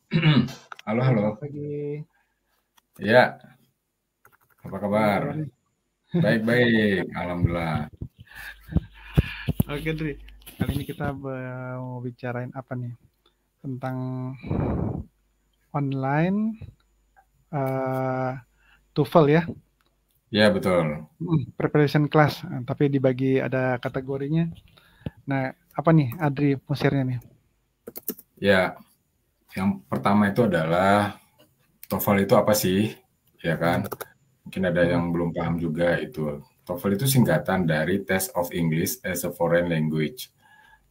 Halo, halo. Selamat pagi. Ya, apa Gimana kabar? kabarnya? Baik-baik, alhamdulillah. Oke, Dri. Kali ini kita mau bicarain apa nih? Tentang online TOEFL ya. Ya, betul. Preparation class. Tapi dibagi ada kategorinya. Nah, apa nih Adri mau share-nya nih? Ya, yang pertama itu adalah TOEFL itu apa sih? Ya kan? Hmm. Mungkin ada Hmm. yang belum paham juga itu. TOEFL itu singkatan dari Test of English as a Foreign Language.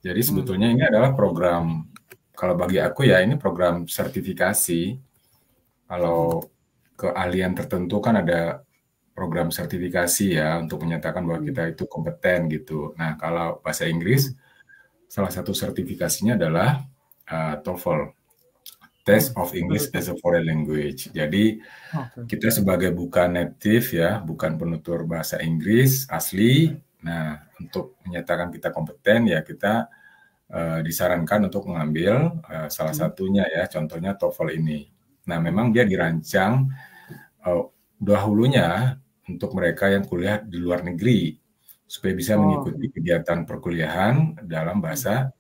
Jadi Hmm. sebetulnya ini adalah program, kalau bagi aku ya, ini program sertifikasi. Hmm. Kalau keahlian tertentu kan ada program sertifikasi ya untuk menyatakan bahwa Hmm. kita itu kompeten gitu. Nah, kalau bahasa Hmm. Inggris salah satu sertifikasinya adalah TOEFL, Hmm. Test of English Betul. as a Foreign Language. Jadi Oke. kita sebagai bukan native ya, bukan penutur bahasa Inggris asli, nah untuk menyatakan kita kompeten ya kita disarankan untuk mengambil salah Hmm. satunya ya, contohnya TOEFL ini. Nah Hmm. memang dia dirancang uh, dahulunya untuk mereka yang kuliah di luar negeri supaya bisa Oh. mengikuti kegiatan perkuliahan dalam Hmm. bahasa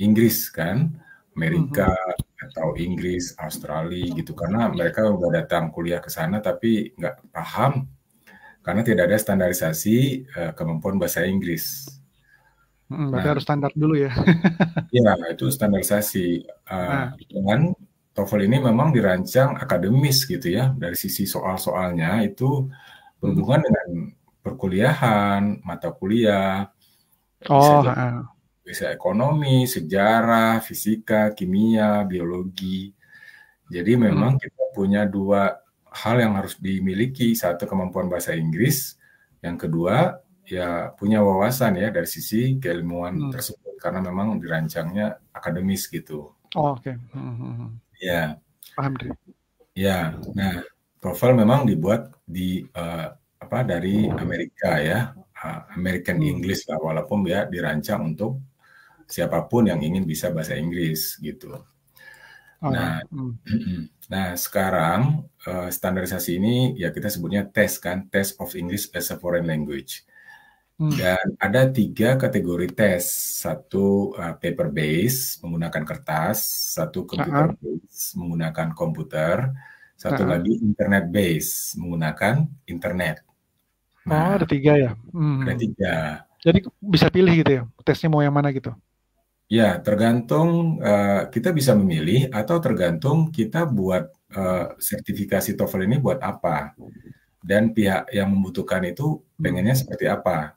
Inggris kan, Hmm. Amerika Hmm. atau Inggris, Australia gitu. Karena mereka udah datang kuliah ke sana tapi nggak paham karena tidak ada standarisasi kemampuan bahasa Inggris. Berarti Nah, harus standar dulu ya. ya itu standarisasi. Nah. Dengan TOEFL ini memang dirancang akademis gitu ya, dari sisi soal-soalnya itu Hmm. berhubungan dengan perkuliahan, mata kuliah, bisa Oh. jadi bisa ekonomi, sejarah, fisika, kimia, biologi. Jadi Hmm. memang kita punya dua hal yang harus dimiliki, satu kemampuan bahasa Inggris, yang kedua ya punya wawasan ya dari sisi keilmuan Hmm. tersebut karena memang dirancangnya akademis gitu. Oh, oke. Ya, Paham, Dri. ya. Nah, TOEFL memang dibuat di apa dari Amerika ya, American Hmm. English lah, walaupun ya dirancang untuk siapapun yang ingin bisa bahasa Inggris gitu. Oh Nah, ya. Hmm. nah sekarang standarisasi ini ya kita sebutnya TES kan, Test of English as a Foreign Language. Hmm. Dan ada tiga kategori tes, satu paper base menggunakan kertas, satu computer Ah. base menggunakan komputer, satu Ah. lagi internet base menggunakan internet. Oh, ada Nah, 3 ya? ada Mhm. tiga. Jadi bisa pilih gitu ya, tesnya mau yang mana gitu? Ya, tergantung kita bisa memilih atau tergantung kita buat sertifikasi TOEFL ini buat apa dan pihak yang membutuhkan itu pengennya Hmm. seperti apa.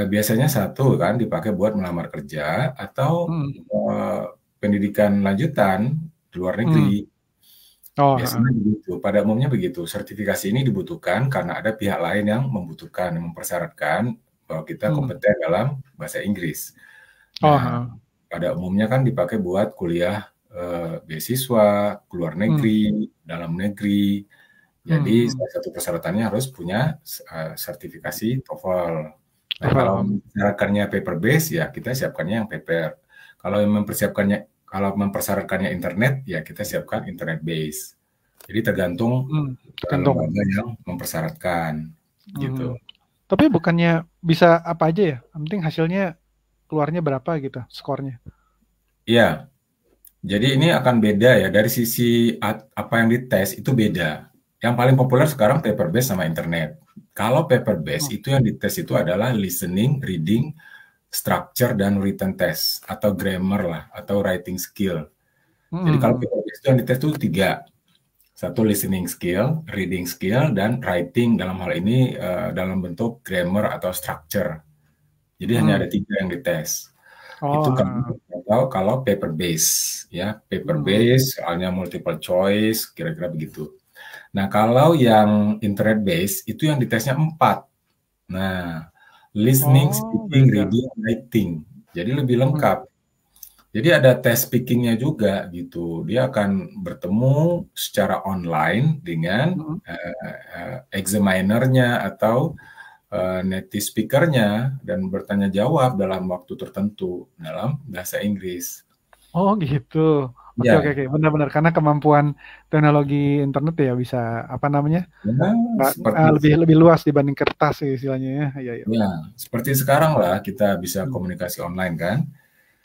Biasanya satu kan dipakai buat melamar kerja atau Mhm. pendidikan lanjutan di luar negeri. Mmm. Oh, Biasanya heeh. begitu. Pada umumnya begitu. Sertifikasi ini dibutuhkan karena ada pihak lain yang membutuhkan, yang mempersyaratkan bahwa kita Mmm. kompeten dalam bahasa Inggris. Oh, Nah, heeh. pada umumnya kan dipakai buat kuliah beasiswa, ke luar Mmm. negeri, dalam negeri. Jadi Mhm. salah satu persyaratannya harus punya sertifikasi TOEFL. Nah, kalau TOEFL. mempersyaratkannya paper base ya kita siapkannya yang paper. Kalau yang mempersyaratkannya internet ya kita siapkan internet base. Jadi tergantung Tergantung. lembaga yang mempersyaratkan gitu. Mhm. Tapi bukannya bisa apa aja ya? Yang penting hasilnya keluarnya berapa gitu skornya? Iya, jadi ini akan beda ya dari sisi apa yang dites itu beda. Yang paling populer sekarang paper base sama internet. Kalau paper base Oh. itu yang dites itu adalah listening, reading, structure dan written test atau grammar lah atau writing skill. Jadi kalau Mhm. paper base itu yang dites itu tiga. Satu listening skill, reading skill, dan writing dalam hal ini dalam bentuk grammar atau structure. Jadi hanya ada Mhm. tiga yang dites. Oh, Itu heeh. kalau paper base ya, paper Mhm. base soalnya multiple choice kira-kira begitu. Nah, kalau yang internet base itu yang ditesnya empat. Nah, listening, Oh, speaking, beda. reading, writing. Jadi lebih Mmm. lengkap. Jadi ada tes speakingnya juga gitu. Dia akan bertemu secara online dengan Mhm. examinernya atau native speakernya dan bertanya jawab dalam waktu tertentu dalam bahasa Inggris. Oh, gitu. Oke, oke, Ya, oke. Benar-benar karena kemampuan teknologi internet ya bisa apa namanya? ya seperti Lebih lebih luas dibanding kertas sih istilahnya ya. Iya, iya. ya seperti sekarang lah kita bisa Hmm. komunikasi online kan.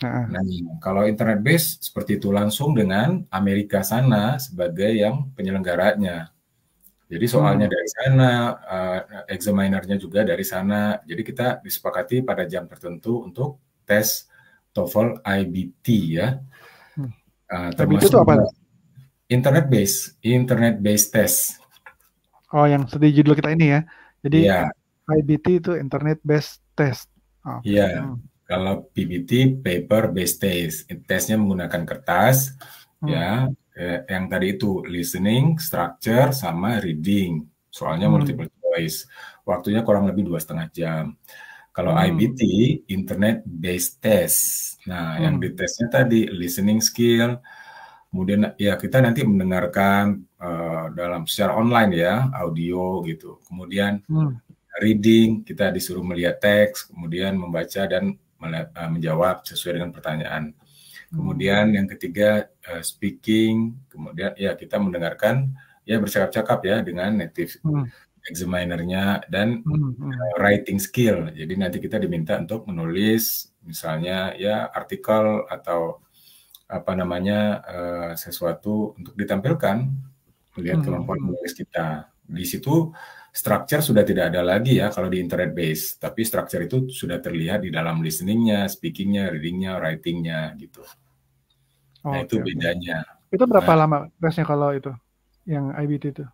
Nah, Nah, kalau internet base seperti itu langsung dengan Amerika sana sebagai yang penyelenggaranya. Jadi soalnya hmm, dari sana, examinernya juga dari sana. Jadi kita disepakati pada jam tertentu untuk tes TOEFL IBT ya. hmm. IBT Termasuk itu apa juga tuh? internet based test. Oh, yang sedih judul kita ini ya. Jadi Ya, IBT itu Internet Based Test. Oke. ya. Kalau PBT paper based test, tesnya menggunakan kertas, Hmm, ya. Yang tadi itu listening, structure, sama reading. Soalnya hmm, multiple choice. Waktunya kurang lebih 2,5 jam. Kalau hmm, IBT, Internet Based Test. Nah, yang hmm, ditesnya tadi listening skill, kemudian ya kita nanti mendengarkan dalam secara online ya, audio gitu. Kemudian hmm, reading, kita disuruh melihat teks, kemudian membaca dan menjawab sesuai dengan pertanyaan. hmm, Kemudian yang ketiga speaking, kemudian ya kita mendengarkan ya bercakap-cakap ya dengan native hmm, examinernya dan hmm, hmm, writing skill. Jadi nanti kita diminta untuk menulis misalnya ya artikel atau apa namanya sesuatu untuk ditampilkan melihat hmm, kemampuan hmm. menulis kita. Di situ structure sudah tidak ada lagi ya kalau di internet base, tapi structure itu sudah terlihat di dalam listeningnya, speakingnya, readingnya, writingnya gitu. Nah itu Oke, oke. bedanya. Itu berapa Nah lama tesnya kalau itu yang IBT itu?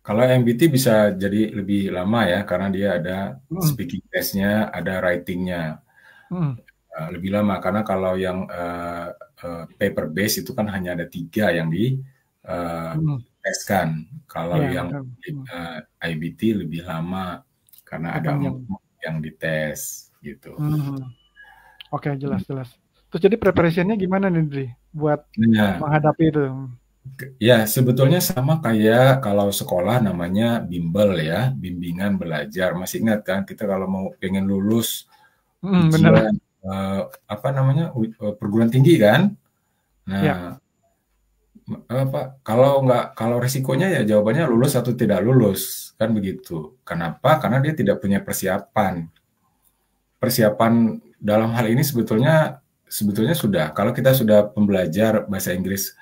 kalau MBT bisa jadi lebih lama ya karena dia ada Hmm, speaking testnya, ada writingnya. hmm, Lebih lama karena kalau yang paper base itu kan hanya ada 3 yang hmm. diteskan. Kalau Ya, yang betul. Hmm. IBT lebih lama karena Oh, ada panjang. 4 yang dites gitu. Hmm. Oke, jelas, jelas. Terus jadi preparationnya gimana nih, Dri, buat Nah, menghadapi itu? ya sebetulnya sama kayak kalau sekolah namanya bimbel ya, bimbingan belajar. Masih ingat kan kita kalau mau pengen lulus Hmm, bener. ujian apa namanya perguruan tinggi kan? Ya. Nah, apa kalau resikonya ya jawabannya lulus atau tidak lulus kan begitu. Kenapa? Karena dia tidak punya persiapan. Persiapan dalam hal ini sebetulnya sudah. Kalau kita sudah pembelajar bahasa Inggris,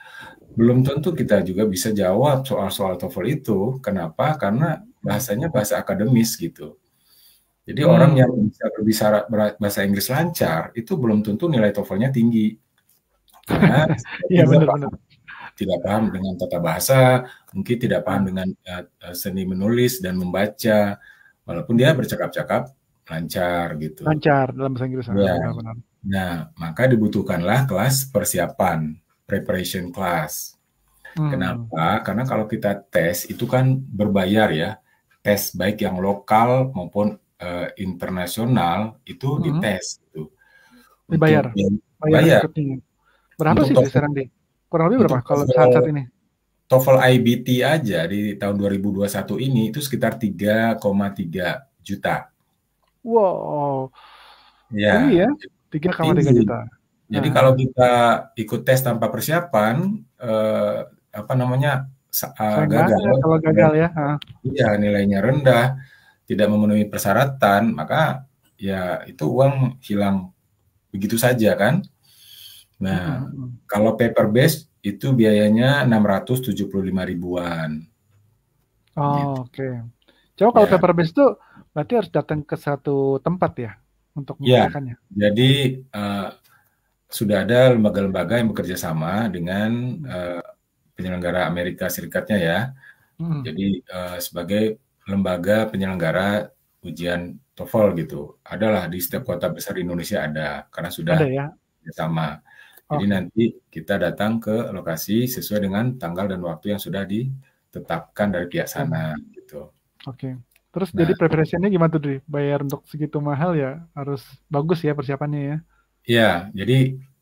belum tentu kita juga bisa jawab soal-soal TOEFL itu. Kenapa? Karena Hmm. bahasanya bahasa akademis gitu. Jadi orang yang Hmm. bisa berbicara bahasa Inggris lancar itu belum tentu nilai TOEFL-nya tinggi. Karena Iya, juga bener-bener. tidak paham dengan tata bahasa, mungkin tidak paham Ah, dengan seni menulis dan membaca, walaupun dia bercakap-cakap lancar gitu. lancar dalam bahasa Inggris. Ya, Benar-benar. nah maka dibutuhkanlah kelas persiapan, preparation class. Hmm. Kenapa? Karena kalau kita tes itu kan berbayar ya, tes baik yang lokal maupun internasional itu Hmm. dites gitu. Dibayar. Untuk yang Bayar bayar, ikutnya. Berapa untuk sih, Dri, TOEFL, sekarang, Dri? Kurang lebih untuk berapa kalau TOEFL saat-saat ini? TOEFL IBT aja di tahun 2021 ini itu sekitar 3,3 juta. Wow, tinggi Ya, ya. 3,3 juta. tinggi. Jadi kalau Nah, kita ikut tes tanpa persiapan, apa namanya, sayang gagal, banget kalau gagal ya. ya nilainya rendah, tidak memenuhi persyaratan, maka ya itu uang hilang begitu saja kan. Nah, Hmm. kalau paper base itu biayanya 675 ribuan gitu. Oh, oke. Coba kalau Ya, paper base itu berarti harus datang ke satu tempat ya untuk ya. mengerjakannya. Jadi sudah ada lembaga-lembaga yang bekerja sama dengan Hmm. penyelenggara Amerika Serikatnya ya. Hmm. Jadi sebagai lembaga penyelenggara ujian TOEFL gitu. Adalah di setiap kota besar di Indonesia ada karena sudah Ada ya. sama. Jadi Oke. nanti kita datang ke lokasi sesuai dengan tanggal dan waktu yang sudah ditetapkan dari pihak Hmm. sana gitu. Oke. Terus jadi Nah, preparationnya gimana tuh, Dri? Bayar untuk segitu mahal ya harus bagus ya persiapannya ya. ya jadi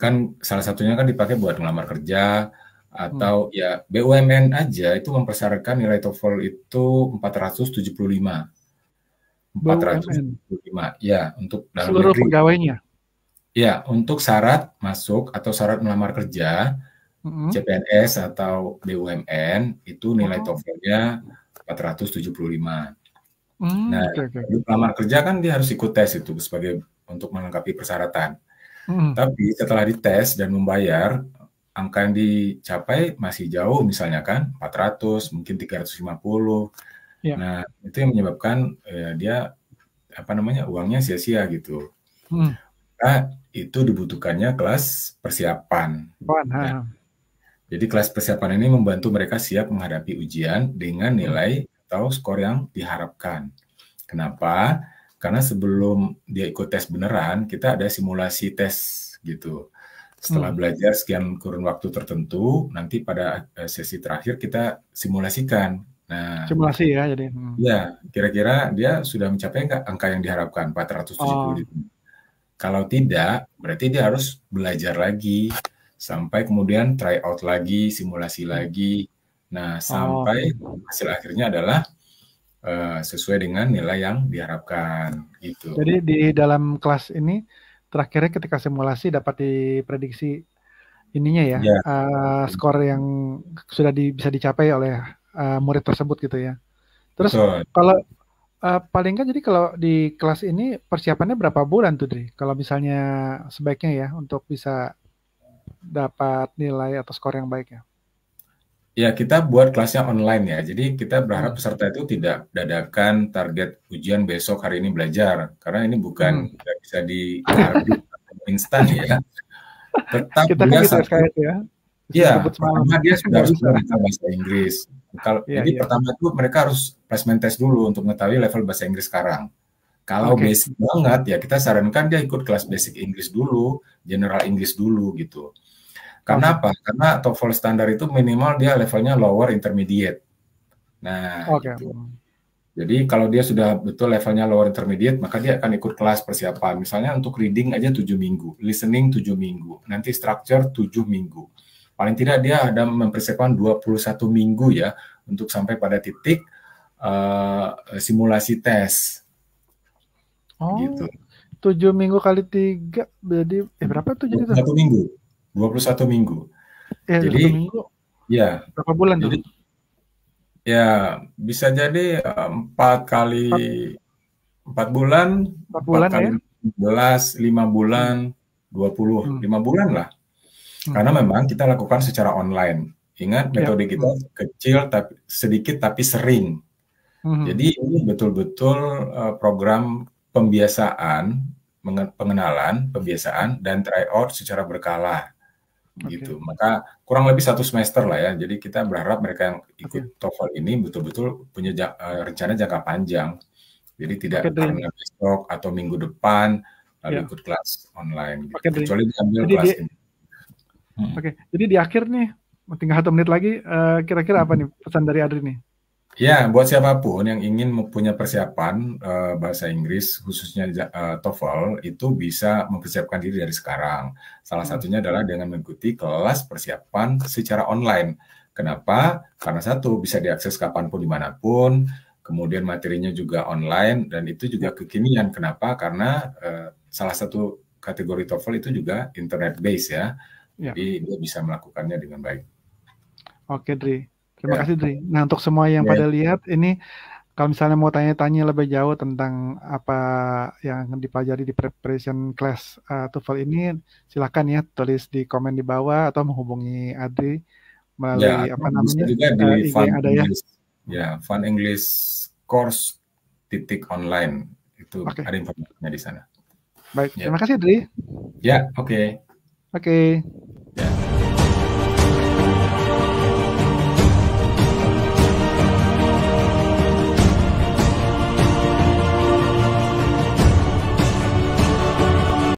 kan salah satunya kan dipakai buat ngelamar kerja Hmm. atau ya BUMN aja itu mempersyaratkan nilai TOEFL itu 475. BUMN. 475 ya untuk dalam Seluruh negeri. pegawainya. Ya, untuk syarat masuk atau syarat melamar kerja CPNS atau BUMN itu nilai Oh. TOEFL-nya 475. Nah, Oke. untuk pelamar kerja kan dia harus ikut tes itu sebagai untuk melengkapi persyaratan. Tapi setelah dites dan membayar, angka yang dicapai masih jauh misalnya kan 400, mungkin 350. Ya. Nah, itu yang menyebabkan dia uangnya sia-sia gitu. Nah, itu dibutuhkannya kelas persiapan. Nah, jadi kelas persiapan ini membantu mereka siap menghadapi ujian dengan nilai atau skor yang diharapkan. Kenapa? Karena sebelum dia ikut tes beneran, kita ada simulasi tes gitu. Setelah belajar sekian kurun waktu tertentu, nanti pada sesi terakhir kita simulasikan. Nah, simulasi ya jadi. ya, kira-kira dia sudah mencapai nggak angka yang diharapkan 470 itu? Kalau tidak, berarti dia harus belajar lagi sampai kemudian try out lagi, simulasi lagi. Nah, sampai hasil akhirnya adalah sesuai dengan nilai yang diharapkan gitu. Jadi di dalam kelas ini terakhirnya ketika simulasi dapat diprediksi ininya ya, skor yang sudah bisa dicapai oleh murid tersebut gitu ya. Terus Betul. kalau paling kan jadi kalau di kelas ini persiapannya berapa bulan tuh, Dri? Kalau misalnya sebaiknya ya untuk bisa dapat nilai atau skor yang baik ya? Ya, kita buat kelasnya online ya. Jadi kita berharap peserta itu tidak dadakan target ujian besok hari ini belajar. Karena ini bukan nggak bisa diaduk instan ya. Tetap kita dia kan gitu satu. ya. Iya, pertama dia sudah harus mengenal bahasa Inggris. Jadi pertama itu mereka harus placement test dulu untuk mengetahui level bahasa Inggris sekarang. Kalau basic banget ya kita sarankan dia ikut kelas basic Inggris dulu, general English dulu gitu. Karena apa? Karena TOEFL standar itu minimal dia levelnya lower intermediate. Nah, gitu. Jadi kalau dia sudah betul levelnya lower intermediate, maka dia akan ikut kelas persiapan. Misalnya untuk reading aja 7 minggu, listening 7 minggu, nanti structure 7 minggu. Paling tidak dia ada mempersiapkan 21 minggu ya untuk sampai pada titik simulasi tes. Gitu. 7 minggu kali 3 jadi berapa tuh jadi 21 minggu. 21 minggu. Jadi, 1 minggu. Ya. Berapa bulan jadi, tuh? Ya, bisa jadi 4 bulan, 4 kali ya? 15, 5 bulan, 20, 5 bulan lah. Karena memang kita lakukan secara online. Ingat metode kita kecil tapi sedikit tapi sering. Jadi ini betul-betul program pembiasaan, pengenalan, pembiasaan dan tryout secara berkala. Gitu. Maka kurang lebih 1 semester lah ya. Jadi kita berharap mereka yang ikut TOEFL ini betul-betul punya rencana jangka panjang. Jadi tidak karena besok atau minggu depan lalu ikut kelas online. Gitu. Kecuali diambil kelas ini. Jadi di akhir nih, tinggal 1 menit lagi, kira-kira apa nih pesan dari Adri nih? Ya, buat siapapun yang ingin mempunyai persiapan bahasa Inggris, khususnya TOEFL, itu bisa mempersiapkan diri dari sekarang. Salah satunya adalah dengan mengikuti kelas persiapan secara online. Kenapa? Karena satu, bisa diakses kapanpun, dimanapun, kemudian materinya juga online, dan itu juga kekinian. Kenapa? Karena salah satu kategori TOEFL itu juga internet-based ya. Jadi dia bisa melakukannya dengan baik. Oke, Dri. Terima kasih, Dri. Nah, untuk semua yang pada lihat, ini kalau misalnya mau tanya-tanya lebih jauh tentang apa yang dipelajari di preparation class TOEFL ini, silakan ya tulis di komen di bawah atau menghubungi Adri melalui bisa juga di IG yang ada ya. Ya, Fun English Course _online itu ada informasinya di sana. Baik, terima kasih, Dri. Ya, oke. Oke.